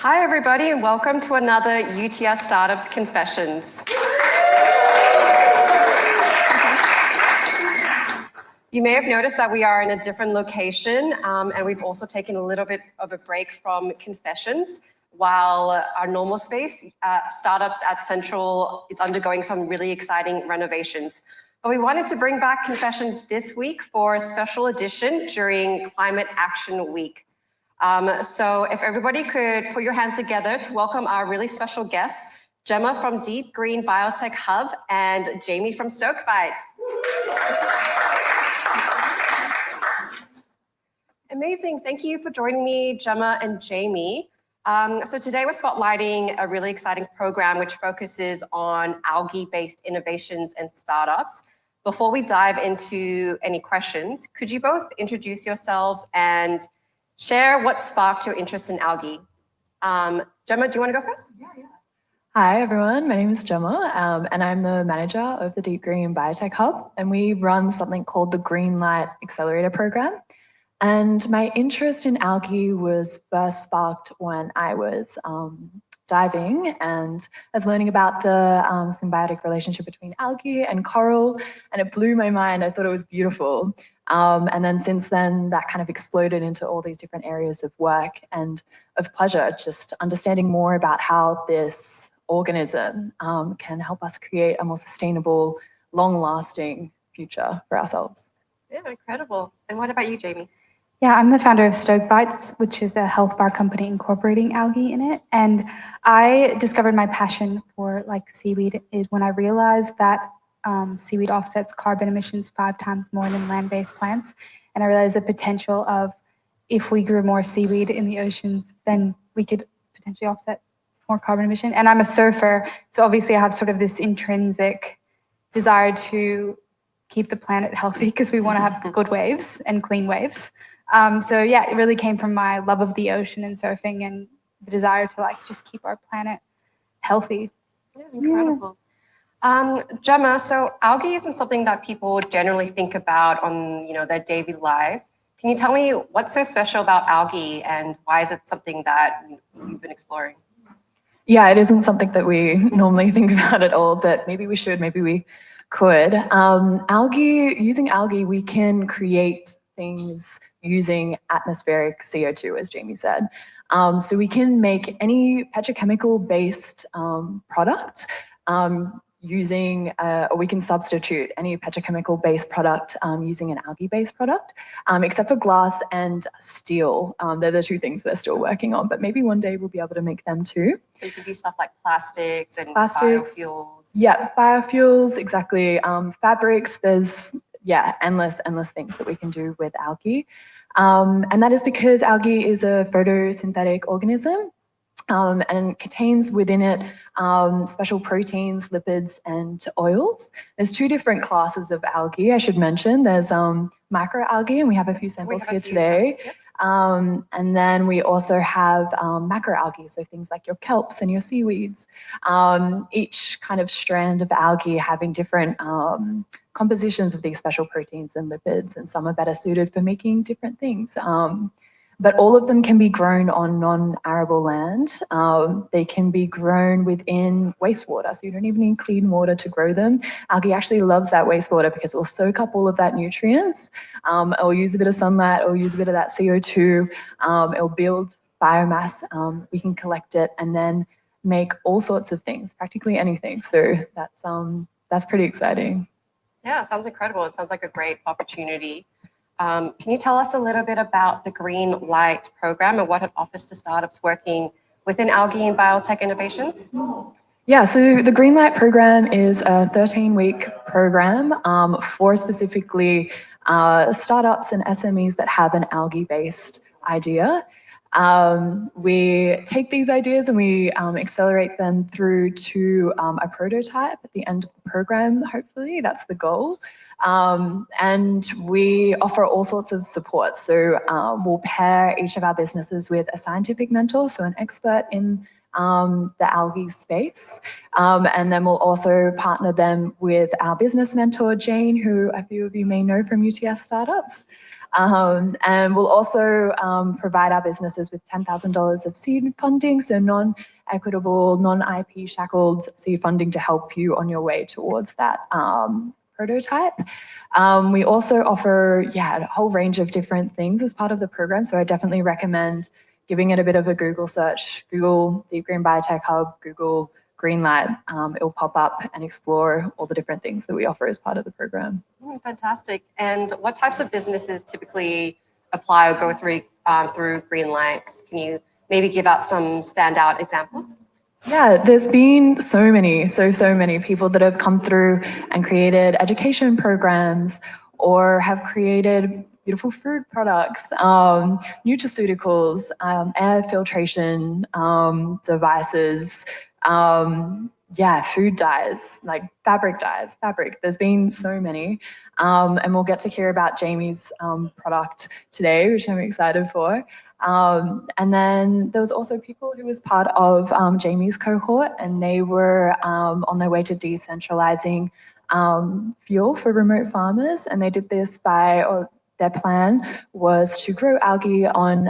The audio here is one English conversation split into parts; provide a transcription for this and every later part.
Hi, everybody, and welcome to another UTS Startups Confessions. You may have noticed that we are in a different location, and we've also taken a little bit of a break from confessions while our normal space, Startups at Central, is undergoing some really exciting renovations. But we wanted to bring back confessions this week for a special edition during Climate Action Week. So if everybody could put your hands together to welcome our really special guests, Gemma from Deep Green Biotech Hub and Jami from Stoke Bites. Amazing, thank you for joining me, Gemma and Jami. So today we're spotlighting a really exciting program which focuses on algae-based innovations and startups. Before we dive into any questions, could you both introduce yourselves and share what sparked your interest in algae? Gemma, do you want to go first? Yeah. Hi, everyone. My name is Gemma, and I'm the manager of the Deep Green Biotech Hub, and we run something called the Green Light Accelerator program. And my interest in algae was first sparked when I was diving, and I was learning about the symbiotic relationship between algae and coral, and it blew my mind. I thought it was beautiful. And then since then, that kind of exploded into all these different areas of work and of pleasure, just understanding more about how this organism can help us create a more sustainable, long-lasting future for ourselves. Yeah, incredible. And what about you, Jami? Yeah, I'm the founder of Stoke Bites, which is a health bar company incorporating algae in it. And I discovered my passion for seaweed is when I realized that seaweed offsets carbon emissions 5 times more than land-based plants. And I realized the potential of if we grew more seaweed in the oceans, then we could potentially offset more carbon emission. And I'm a surfer, so obviously I have sort of this intrinsic desire to keep the planet healthy because we want to have good waves and clean waves. So yeah, it really came from my love of the ocean and surfing and the desire to just keep our planet healthy. Yeah, incredible. Gemma, so algae isn't something that people generally think about on their daily lives. Can you tell me what's so special about algae and why is it something that you've been exploring? Yeah, it isn't something that we normally think about at all, but maybe we should, maybe we could. Using algae, we can create things using atmospheric CO2, as Jami said. So we can make any petrochemical-based product or we can substitute any petrochemical-based product using an algae-based product, except for glass and steel. They're the 2 things we're still working on, but maybe one day we'll be able to make them too. So you can do stuff like plastics and biofuels. Yeah, biofuels, exactly. Fabrics, there's endless things that we can do with algae. And that is because algae is a photosynthetic organism. And contains within it special proteins, lipids, and oils. There's 2 different classes of algae, I should mention. There's microalgae, and we have a few samples here today. And then we also have macroalgae, so things like your kelps and your seaweeds. Each kind of strand of algae having different compositions of these special proteins and lipids, and some are better suited for making different things. But all of them can be grown on non-arable land. They can be grown within wastewater, so you don't even need clean water to grow them. Algae actually loves that wastewater because it will soak up all of that nutrients. It will use a bit of sunlight, it will use a bit of that CO2, it will build biomass. We can collect it and then make all sorts of things, practically anything. So that's pretty exciting. Yeah, it sounds incredible. It sounds like a great opportunity. Can you tell us a little bit about the Green Light program and what it offers to startups working within algae and biotech innovations? Yeah, so the Green Light program is a 13-week program for specifically startups and SMEs that have an algae-based idea. We take these ideas and we accelerate them through to a prototype at the end of the program, hopefully, that's the goal. And we offer all sorts of support. So we'll pair each of our businesses with a scientific mentor, so an expert in the algae space. And then we'll also partner them with our business mentor, Jane, who a few of you may know from UTS Startups. And we'll also provide our businesses with $10,000 of seed funding, so non-equitable, non-IP shackled seed funding to help you on your way towards that prototype. We also offer, a whole range of different things as part of the program. So I definitely recommend giving it a bit of a Google search. Google Deep Green Biotech Hub, Google Green Light. It'll pop up and explore all the different things that we offer as part of the program. Fantastic. And what types of businesses typically apply or go through Green Lights? Can you maybe give out some standout examples? Yeah, there's been so many people that have come through and created education programs or have created beautiful food products, nutraceuticals, air filtration devices, food dyes, like fabric. There's been so many. And we'll get to hear about Jami's product today, which I'm excited for. And then there was also people who was part of Jami's cohort, and they were on their way to decentralizing fuel for remote farmers. And they did this their plan was to grow algae on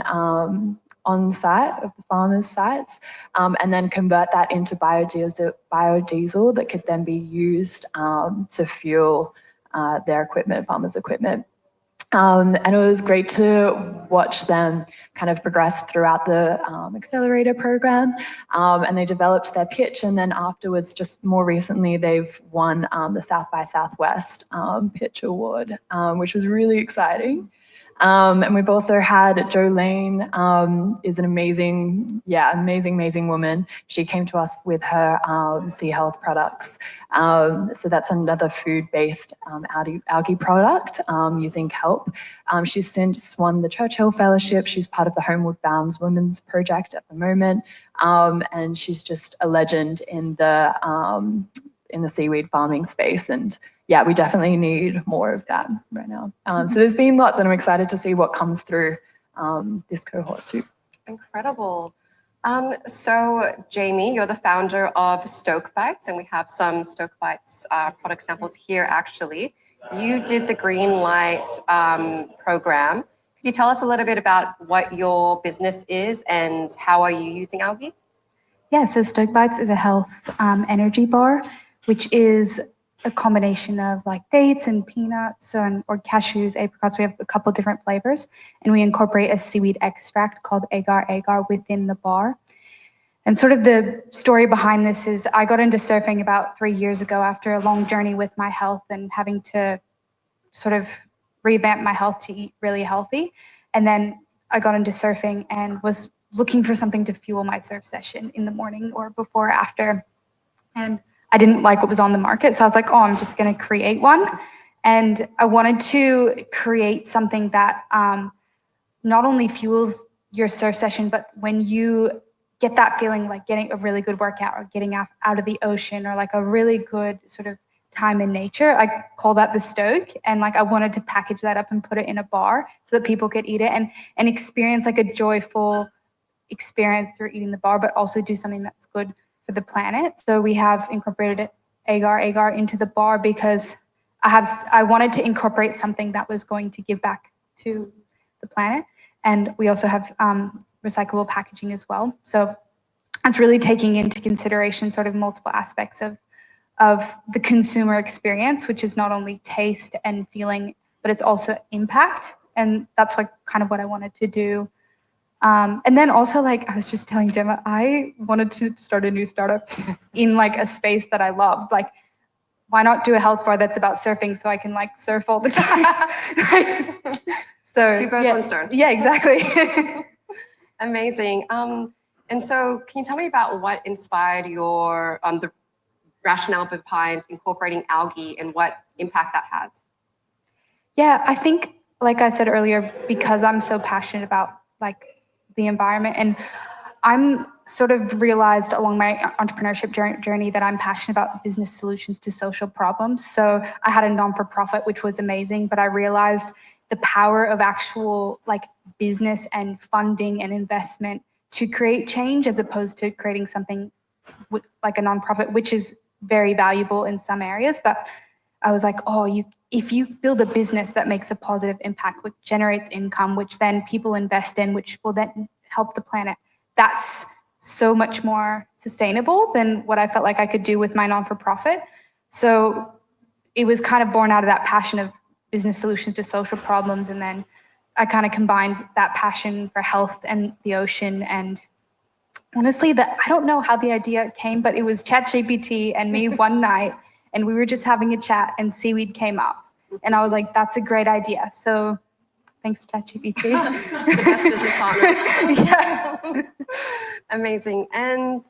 site of the farmers' sites, and then convert that into biodiesel that could then be used to fuel their equipment, farmers' equipment. And it was great to watch them kind of progress throughout the accelerator program, and they developed their pitch, and then afterwards, just more recently, they've won the South by Southwest pitch award, which was really exciting. And we've also had Jolene, is an amazing woman. She came to us with her sea health products. So that's another food-based algae product using kelp. She's since won the Churchill Fellowship. She's part of the Homeward Bound Women's Project at the moment. And she's just a legend in the seaweed farming space. And yeah, we definitely need more of that right now. So there's been lots, and I'm excited to see what comes through this cohort too. Incredible. So Jami, you're the founder of Stoke Bites, and we have some Stoke Bites product samples here actually. You did the Green Light program. Could you tell us a little bit about what your business is and how are you using algae? Yeah, so Stoke Bites is a health energy bar, which is a combination of like dates and peanuts or cashews, apricots. We have a couple different flavors, and we incorporate a seaweed extract called agar-agar within the bar. And sort of the story behind this is I got into surfing about 3 years ago after a long journey with my health and having to sort of revamp my health to eat really healthy. And then I got into surfing and was looking for something to fuel my surf session in the morning or before or after. And I didn't like what was on the market. So I was like, I'm just going to create one. And I wanted to create something that not only fuels your surf session, but when you get that feeling like getting a really good workout or getting out of the ocean or like a really good sort of time in nature, I call that the Stoke. And like I wanted to package that up and put it in a bar so that people could eat it and experience like a joyful experience through eating the bar, but also do something that's good for the planet. So we have incorporated agar-agar into the bar because I wanted to incorporate something that was going to give back to the planet. And we also have recyclable packaging as well. So it's really taking into consideration sort of multiple aspects of the consumer experience, which is not only taste and feeling, but it's also impact. And that's like kind of what I wanted to do. And then also, like I was just telling Gemma, I wanted to start a new startup in like a space that I love. Like, why not do a health bar that's about surfing so I can like surf all the time? So Two birds, one stone. Yeah, exactly. Amazing. And so can you tell me about what inspired your the rationale behind incorporating algae and what impact that has? Yeah, I think, like I said earlier, because I'm so passionate about like the environment, and I'm sort of realized along my entrepreneurship journey that I'm passionate about business solutions to social problems. So I had a non-for-profit, which was amazing, but I realized the power of actual like business and funding and investment to create change as opposed to creating something like a nonprofit, which is very valuable in some areas. But I was like, oh, if you build a business that makes a positive impact, which generates income, which then people invest in, which will then help the planet, that's so much more sustainable than what I felt like I could do with my non-for-profit. So it was kind of born out of that passion of business solutions to social problems. And then I kind of combined that passion for health and the ocean. And honestly, I don't know how the idea came, but it was ChatGPT and me one night, and we were just having a chat and seaweed came up. And I was like, that's a great idea. So thanks, ChatGPT. The best business partner. Yeah. Amazing. And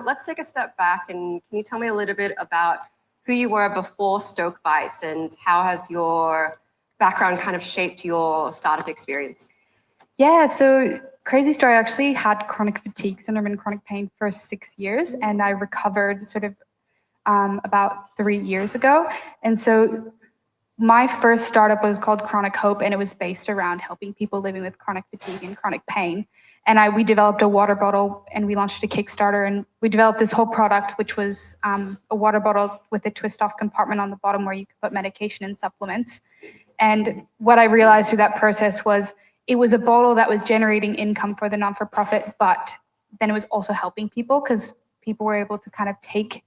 let's take a step back, and can you tell me a little bit about who you were before Stoke Bites and how has your background kind of shaped your startup experience? Yeah, so crazy story. I actually had chronic fatigue syndrome and chronic pain for 6 years, and I recovered sort of about 3 years ago. And so my first startup was called Chronic Hope, and it was based around helping people living with chronic fatigue and chronic pain. And we developed a water bottle, and we launched a Kickstarter, and we developed this whole product, which was a water bottle with a twist-off compartment on the bottom where you could put medication and supplements. And what I realized through that process was it was a bottle that was generating income for the non-for-profit, but then it was also helping people because people were able to kind of take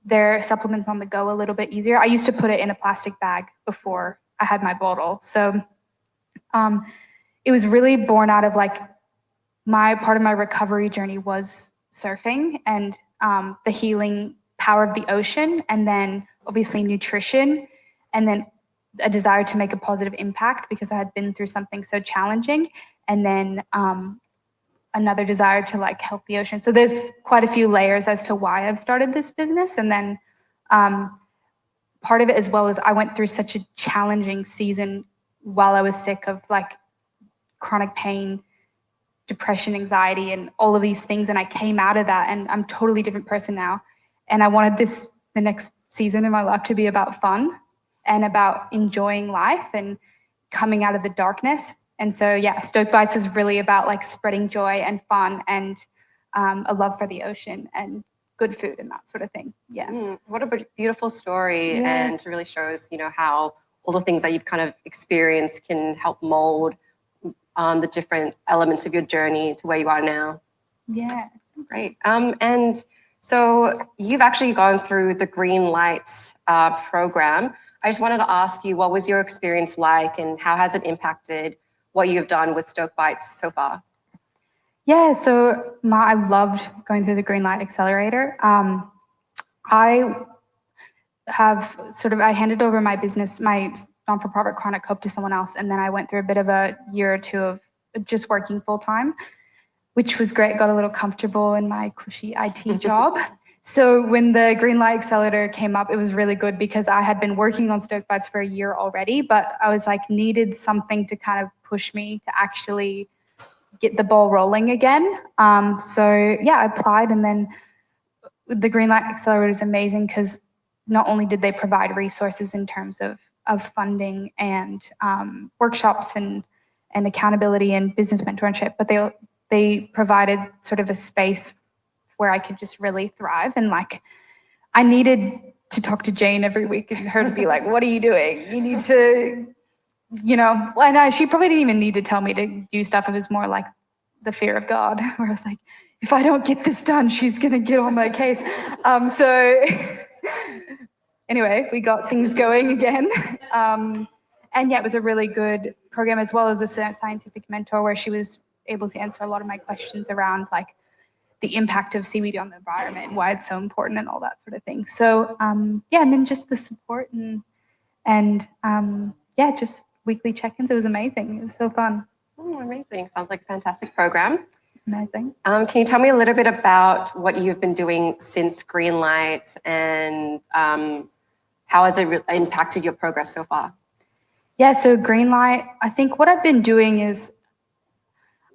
their supplements on the go a little bit easier. I used to put it in a plastic bag before I had my bottle. So it was really born out of like part of my recovery journey was surfing and the healing power of the ocean, and then obviously nutrition, and then a desire to make a positive impact because I had been through something so challenging, and then another desire to like help the ocean. So there's quite a few layers as to why I've started this business. And then part of it as well is I went through such a challenging season while I was sick of like chronic pain, depression, anxiety, and all of these things. And I came out of that and I'm a totally different person now. And I wanted the next season in my life to be about fun and about enjoying life and coming out of the darkness. And so, yeah, Stoke Bites is really about like spreading joy and fun and a love for the ocean and good food and that sort of thing. Yeah. What a beautiful story. Yeah. And it really shows, how all the things that you've kind of experienced can help mold the different elements of your journey to where you are now. Yeah. Great. And so you've actually gone through the Green Light program. I just wanted to ask you, what was your experience like and how has it impacted what you've done with Stoke Bites so far? Yeah, so I loved going through the Green Light Accelerator. I handed over my business, my non-for-profit Chronic Hope, to someone else, and then I went through a bit of a year or two of just working full-time, which was great. Got a little comfortable in my cushy IT job. So when the Green Light Accelerator came up, it was really good because I had been working on Stoke Bites for a year already, but I was like needed something to kind of push me to actually get the ball rolling again. So yeah, I applied, and then the Green Light Accelerator is amazing because not only did they provide resources in terms of funding and workshops and accountability and business mentorship, but they provided sort of a space where I could just really thrive. And like, I needed to talk to Jane every week and her to be like, what are you doing? You need to, she probably didn't even need to tell me to do stuff. It was more like the fear of God, where I was like, if I don't get this done, she's going to get on my case. So anyway, we got things going again. And yeah, it was a really good program, as well as a scientific mentor where she was able to answer a lot of my questions around like the impact of seaweed on the environment and why it's so important and all that sort of thing. So yeah, and then just the support and just weekly check-ins. It was amazing. It was so fun. Oh, amazing. Sounds like a fantastic program. Amazing. Can you tell me a little bit about what you've been doing since Green Light and how has it impacted your progress so far? Yeah, so Green Light, I think what I've been doing is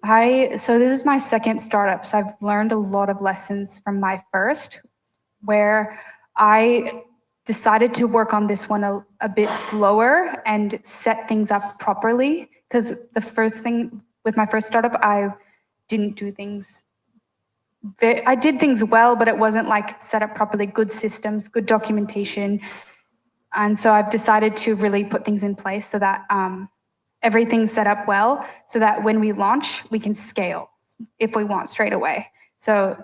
so this is my second startup, so I've learned a lot of lessons from my first, where I decided to work on this one a bit slower and set things up properly. Because the first thing with my first startup, I didn't do things. I did things well, but it wasn't like set up properly. Good systems, good documentation, And so I've decided to really put things in place so that everything's set up well, so that when we launch, we can scale if we want straight away. So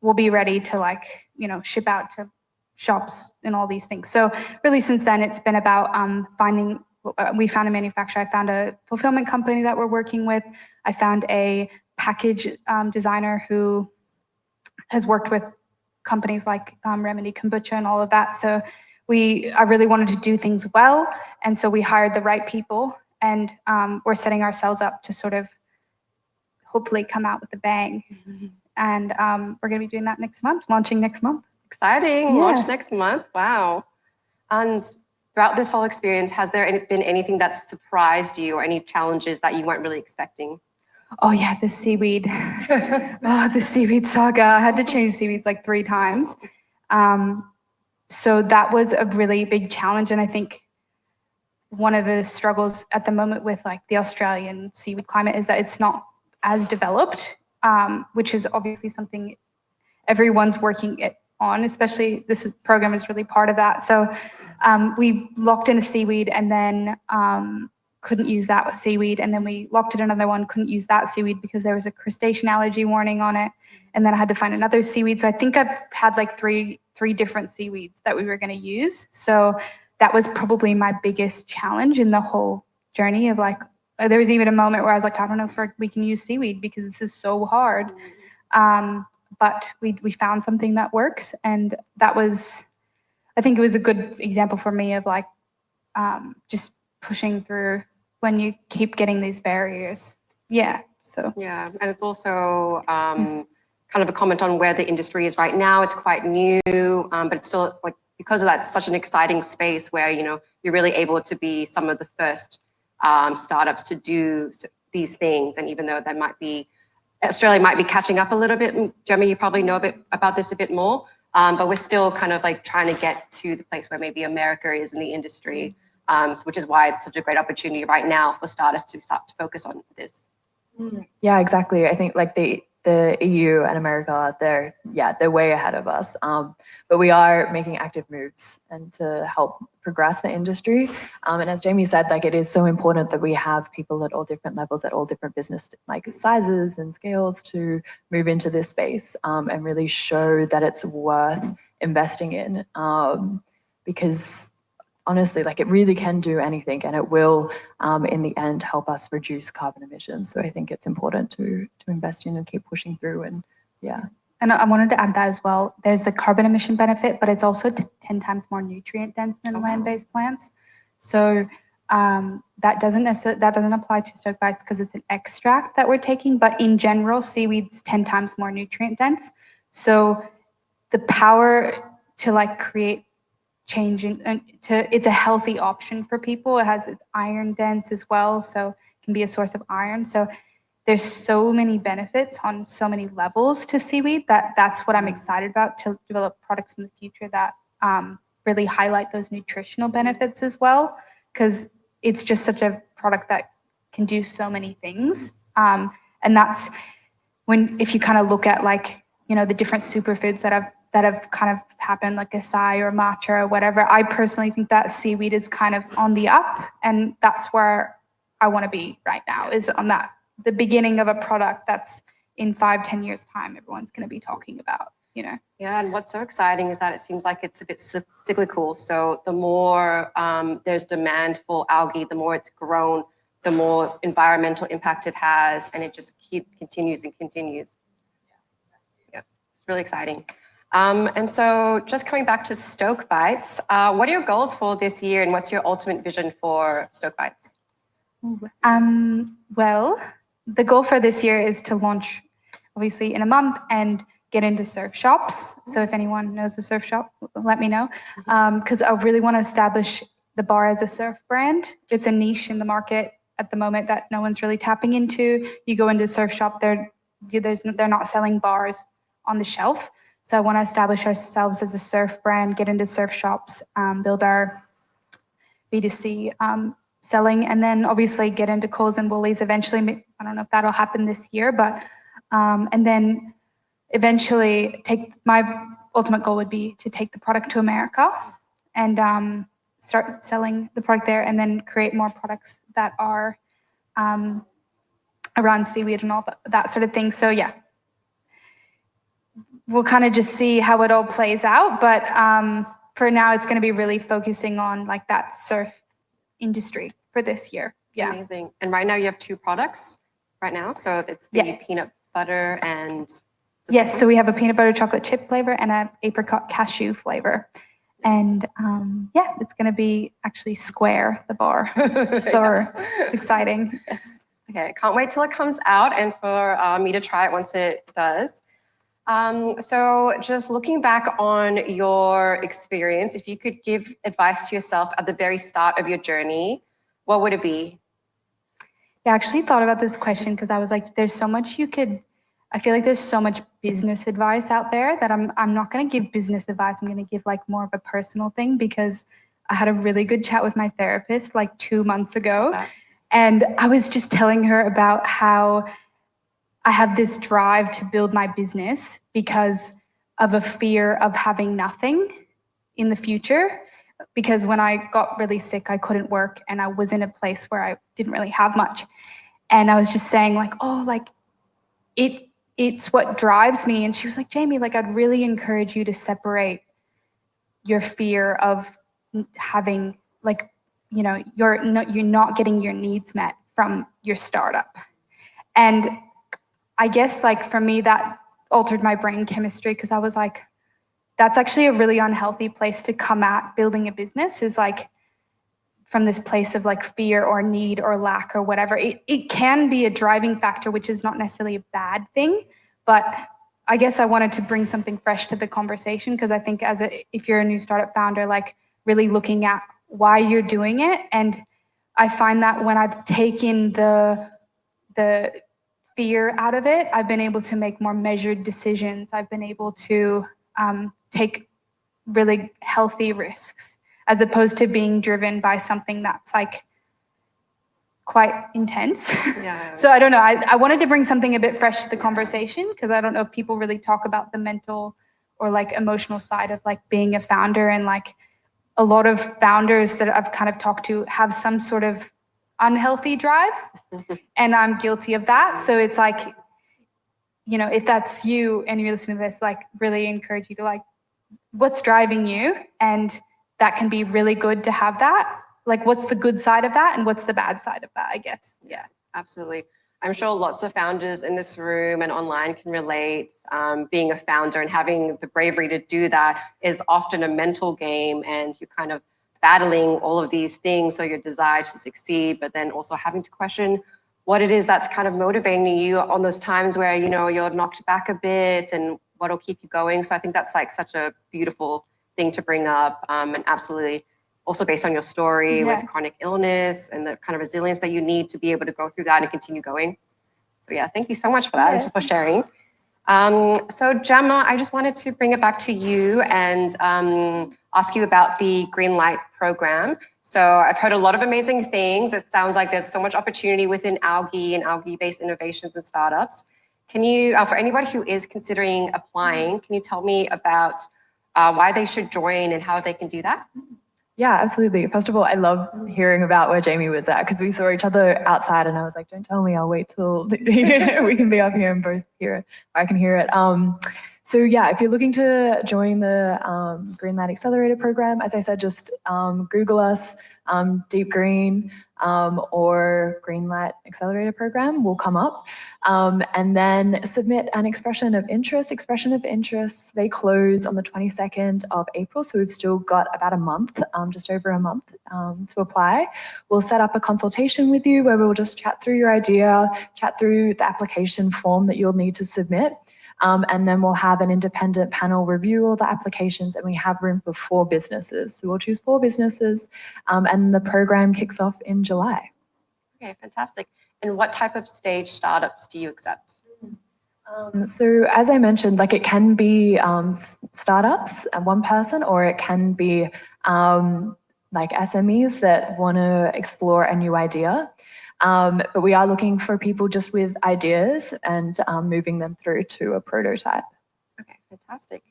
we'll be ready to like, you know, ship out to shops and all these things. So really since then, it's been about we found a manufacturer. I found a fulfillment company that we're working with. I found a package designer who has worked with companies like Remedy Kombucha and all of that. So I really wanted to do things well. And so we hired the right people, and we're setting ourselves up to sort of hopefully come out with a bang. And we're going to be doing that next month, launching next month. Exciting. Yeah. Launch next month. Wow. And throughout this whole experience, has there been anything that's surprised you or any challenges that you weren't really expecting? Oh yeah, the seaweed. The seaweed saga. I had to change seaweeds like 3 times. So that was a really big challenge. And I think one of the struggles at the moment with like the Australian seaweed climate is that it's not as developed, which is obviously something everyone's working on, especially this program is really part of that. So we locked in a seaweed and then couldn't use that seaweed. And then we locked in another one, couldn't use that seaweed because there was a crustacean allergy warning on it. And then I had to find another seaweed. So I think I've had like three different seaweeds that we were going to use. So that was probably my biggest challenge in the whole journey of like, there was even a moment where I was like, I don't know if we can use seaweed because this is so hard. But we found something that works. And that was, I think it was a good example for me of like just pushing through when you keep getting these barriers. Yeah. So. Yeah. And it's also kind of a comment on where the industry is right now. It's quite new, but it's still like, because of that, it's such an exciting space where, you know, you're really able to be some of the first startups to do these things. And even though that might be, Australia might be catching up a little bit. Gemma, you probably know a bit about this a bit more, but we're still kind of like trying to get to the place where maybe America is in the industry, which is why it's such a great opportunity right now for startups to start to focus on this. Yeah, exactly. I think like the EU and America, they're way ahead of us. But we are making active moves and to help progress the industry. And as Jami said, like it is so important that we have people at all different levels, at all different business like sizes and scales to move into this space and really show that it's worth investing in. Because honestly, like it really can do anything, and it will, in the end, help us reduce carbon emissions. So I think it's important to invest in and keep pushing through. And yeah. And I wanted to add that as well. There's the carbon emission benefit, but it's also 10 times more nutrient dense than land-based plants. So that doesn't apply to Stoke Bites because it's an extract that we're taking. But in general, seaweed's 10 times more nutrient dense. So the power to like create change it's a healthy option for people. It's iron dense as well, so it can be a source of iron. So there's so many benefits on so many levels to seaweed that's what I'm excited about, to develop products in the future that really highlight those nutritional benefits as well, because it's just such a product that can do so many things. And that's if you kind of look at like, you know, the different superfoods that have kind of happened, like acai or matcha or whatever. I personally think that seaweed is kind of on the up, and that's where I want to be right now, is on the beginning of a product that's in 5-10 years time everyone's going to be talking about, you know. Yeah, and what's so exciting is that it seems like it's a bit cyclical. So the more there's demand for algae, the more it's grown, the more environmental impact it has, and it just continues and continues. Yeah, it's really exciting. And so just coming back to Stoke Bites, what are your goals for this year, and what's your ultimate vision for Stoke Bites? Well, the goal for this year is to launch obviously in a month and get into surf shops. So if anyone knows a surf shop, let me know, because I really want to establish the bar as a surf brand. It's a niche in the market at the moment that no one's really tapping into. You go into a surf shop, they're not selling bars on the shelf. So I want to establish ourselves as a surf brand, get into surf shops, build our B2C selling, and then obviously get into Coles and Woolies eventually. I don't know if that'll happen this year, but and then eventually my ultimate goal would be to take the product to America and start selling the product there, and then create more products that are around seaweed and all that sort of thing. So yeah, we'll kind of just see how it all plays out. But for now, it's going to be really focusing on like that surf industry for this year. Yeah. Amazing. And right now you have 2 products right now. So it's the peanut butter and... Yes, so we have a peanut butter chocolate chip flavor and an apricot cashew flavor. And yeah, it's going to be actually square, the bar. So it's exciting. Yes. Okay, can't wait till it comes out and for me to try it once it does. So just looking back on your experience, if you could give advice to yourself at the very start of your journey, what would it be? Yeah, I actually thought about this question because I was like, there's so much I feel like there's so much business advice out there that I'm not going to give business advice. I'm going to give like more of a personal thing, because I had a really good chat with my therapist like 2 months ago. And I was just telling her about how I have this drive to build my business because of a fear of having nothing in the future. Because when I got really sick, I couldn't work and I was in a place where I didn't really have much. And I was just saying like, oh, like it's what drives me. And she was like, Jami, like I'd really encourage you to separate your fear of having like, you know, you're not getting your needs met from your startup. And I guess like for me, that altered my brain chemistry, because I was like, that's actually a really unhealthy place to come at building a business, is like from this place of like fear or need or lack or whatever. It can be a driving factor, which is not necessarily a bad thing, but I guess I wanted to bring something fresh to the conversation, because I think if you're a new startup founder, like really looking at why you're doing it. And I find that when I've taken the fear out of it, I've been able to make more measured decisions. I've been able to take really healthy risks, as opposed to being driven by something that's like quite intense. Yeah. So I don't know, I wanted to bring something a bit fresh to the conversation, because I don't know if people really talk about the mental or like emotional side of like being a founder. And like a lot of founders that I've kind of talked to have some sort of unhealthy drive, and I'm guilty of that. So it's like, you know, if that's you and you're listening to this, like really encourage you to like, what's driving you? And that can be really good to have that. Like, what's the good side of that and what's the bad side of that, I guess. Yeah, absolutely. I'm sure lots of founders in this room and online can relate. Being a founder and having the bravery to do that is often a mental game, and you're kind of battling all of these things. So your desire to succeed, but then also having to question what it is that's kind of motivating you on those times where, you know, you're knocked back a bit, and what'll keep you going. So I think that's like such a beautiful thing to bring up, and absolutely also based on your story with chronic illness and the kind of resilience that you need to be able to go through that and continue going. So yeah, thank you so much for that and for sharing. So Gemma, I just wanted to bring it back to you and ask you about the Green Light program. So I've heard a lot of amazing things. It sounds like there's so much opportunity within algae and algae-based innovations and startups. Can you, for anybody who is considering applying, can you tell me about why they should join and how they can do that? Yeah, absolutely. First of all, I love hearing about where Jami was at, because we saw each other outside and I was like, don't tell me, I'll wait till we can be up here and both hear it. I can hear it. So yeah, if you're looking to join the Green Light Accelerator program, as I said, just Google us, Deep Green or Green Light Accelerator program will come up, and then submit an expression of interest. Expression of interest, they close on the 22nd of April, so we've still got about a month, just over a month to apply. We'll set up a consultation with you where we'll just chat through your idea, chat through the application form that you'll need to submit. And then we'll have an independent panel review all the applications, and we have room for 4 businesses. So we'll choose 4 businesses, and the program kicks off in July. Okay, fantastic. And what type of stage startups do you accept? So as I mentioned, like it can be startups, one person, or it can be like SMEs that want to explore a new idea. But we are looking for people just with ideas and moving them through to a prototype. Okay, fantastic.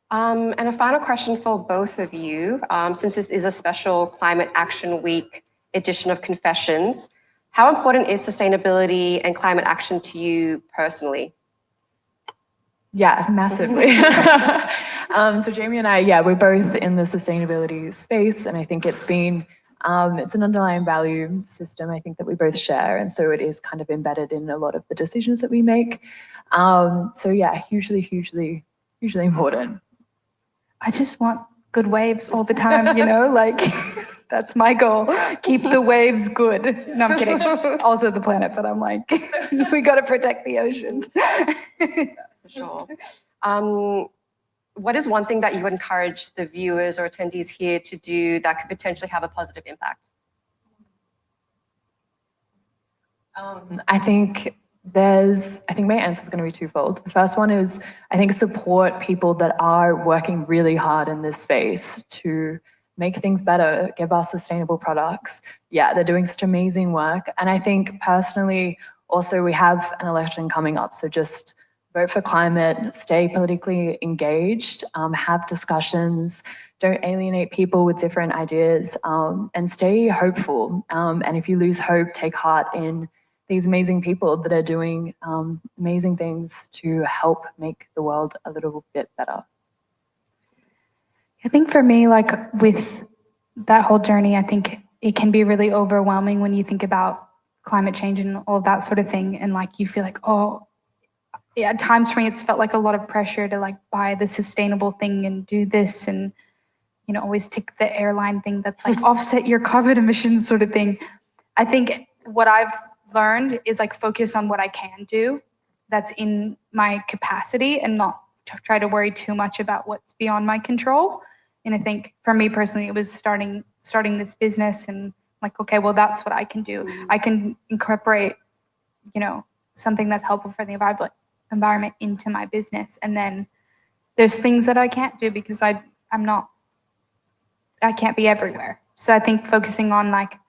And a final question for both of you, since this is a special Climate Action Week edition of Confessions, how important is sustainability and climate action to you personally? Yeah, massively. So Jamie and I, yeah, we're both in the sustainability space, and I think it's been, it's an underlying value system I think that we both share, and so it is kind of embedded in a lot of the decisions that we make. So yeah, hugely important. I just want good waves all the time, you know, like that's my goal. Keep the waves good. No, I'm kidding. Also the planet, but I'm like, we got to protect the oceans. For sure. What is one thing that you would encourage the viewers or attendees here to do that could potentially have a positive impact? I think my answer is going to be twofold. The first one is, I think, support people that are working really hard in this space to make things better, give us sustainable products. Yeah, they're doing such amazing work. And I think personally, also, we have an election coming up, so just vote for climate, stay politically engaged, have discussions, don't alienate people with different ideas, and stay hopeful. And if you lose hope, take heart in these amazing people that are doing amazing things to help make the world a little bit better. I think for me, like with that whole journey, I think it can be really overwhelming when you think about climate change and all of that sort of thing. And like, you feel like, oh, yeah, at times for me, it's felt like a lot of pressure to like buy the sustainable thing and do this and, you know, always tick the airline thing that's like offset your carbon emissions sort of thing. I think what I've learned is like focus on what I can do that's in my capacity and not try to worry too much about what's beyond my control. And I think for me personally, it was starting this business and like, okay, well, that's what I can do. I can incorporate, you know, something that's helpful for the environment into my business. And then there's things that I can't do because I can't be everywhere. So I think focusing on like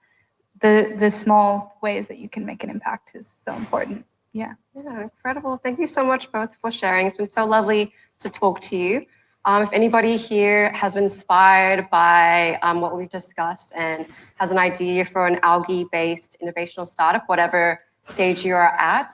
the small ways that you can make an impact is so important. Yeah. Yeah, incredible. Thank you so much both for sharing. It's been so lovely to talk to you. If anybody here has been inspired by what we've discussed and has an idea for an algae-based innovational startup, whatever stage you are at,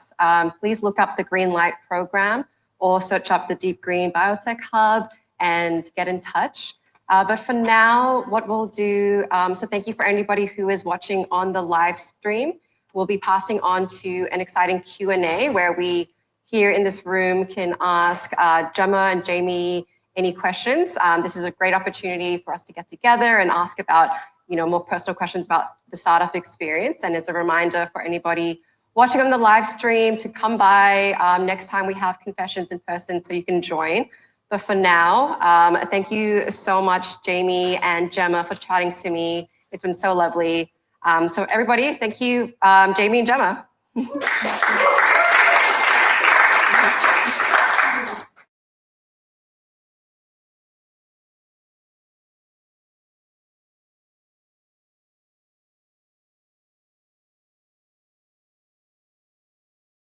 please look up the Green Light program or search up the Deep Green Biotech Hub and get in touch. But for now, what we'll do, so thank you for anybody who is watching on the live stream. We'll be passing on to an exciting Q&A where we here in this room can ask Gemma and Jami any questions. This is a great opportunity for us to get together and ask about, you know, more personal questions about the startup experience. And it's a reminder for anybody watching on the live stream to come by next time we have Confessions in person so you can join. But for now, thank you so much, Jami and Gemma, for chatting to me. It's been so lovely. So everybody, thank you, Jami and Gemma.